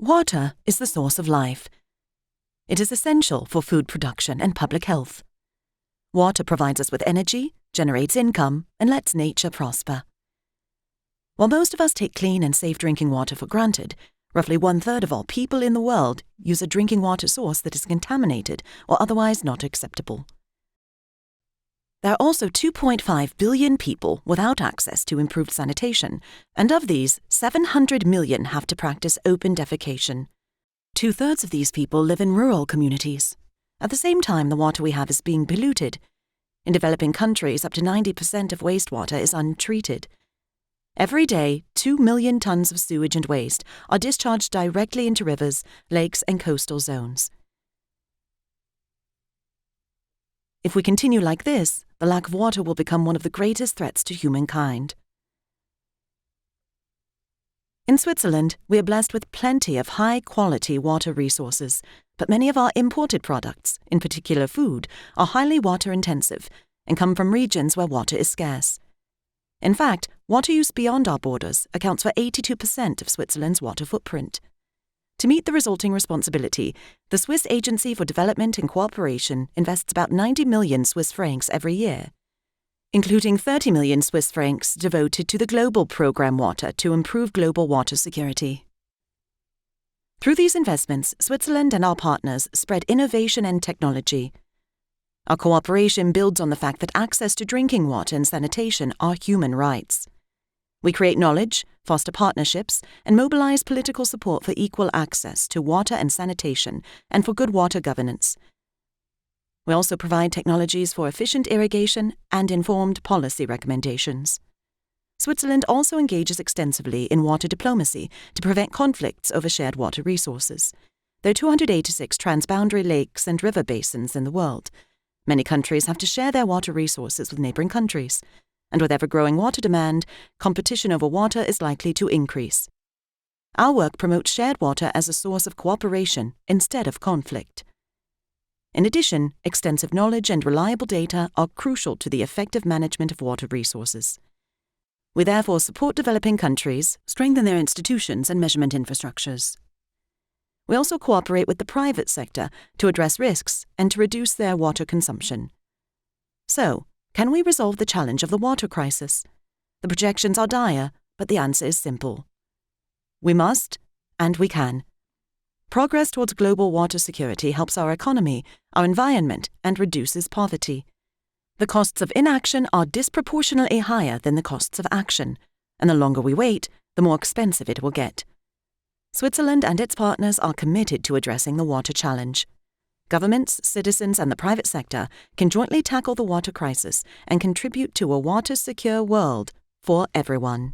Water is the source of life. It is essential for food production and public health. Water provides us with energy, generates income, and lets nature prosper. While most of us take clean and safe drinking water for granted, roughly 1/3 of all people in the world use a drinking water source that is contaminated or otherwise not acceptable. There are also 2.5 billion people without access to improved sanitation, and of these, 700 million have to practice open defecation. 2/3 of these people live in rural communities. At the same time, the water we have is being polluted. In developing countries, up to 90% of wastewater is untreated. Every day, 2 million tons of sewage and waste are discharged directly into rivers, lakes, and coastal zones. If we continue like this, the lack of water will become one of the greatest threats to humankind. In Switzerland, we are blessed with plenty of high-quality water resources, but many of our imported products, in particular food, are highly water-intensive and come from regions where water is scarce. In fact, water use beyond our borders accounts for 82% of Switzerland's water footprint. To meet the resulting responsibility, the Swiss Agency for Development and Cooperation invests about 90 million Swiss francs every year, including 30 million Swiss francs devoted to the global program Water to improve global water security. Through these investments, Switzerland and our partners spread innovation and technology. Our cooperation builds on the fact that access to drinking water and sanitation are human rights. We create knowledge, foster partnerships, and mobilize political support for equal access to water and sanitation and for good water governance. We also provide technologies for efficient irrigation and informed policy recommendations. Switzerland also engages extensively in water diplomacy to prevent conflicts over shared water resources. There are 286 transboundary lakes and river basins in the world. Many countries have to share their water resources with neighboring countries, and with ever-growing water demand, competition over water is likely to increase. Our work promotes shared water as a source of cooperation instead of conflict. In addition, extensive knowledge and reliable data are crucial to the effective management of water resources. We therefore support developing countries, strengthen their institutions and measurement infrastructures. We also cooperate with the private sector to address risks and to reduce their water consumption. So, can we resolve the challenge of the water crisis? The projections are dire, but the answer is simple. We must, and we can. Progress towards global water security helps our economy, our environment, and reduces poverty. The costs of inaction are disproportionately higher than the costs of action, and the longer we wait, the more expensive it will get. Switzerland and its partners are committed to addressing the water challenge. Governments, citizens, and the private sector can jointly tackle the water crisis and contribute to a water-secure world for everyone.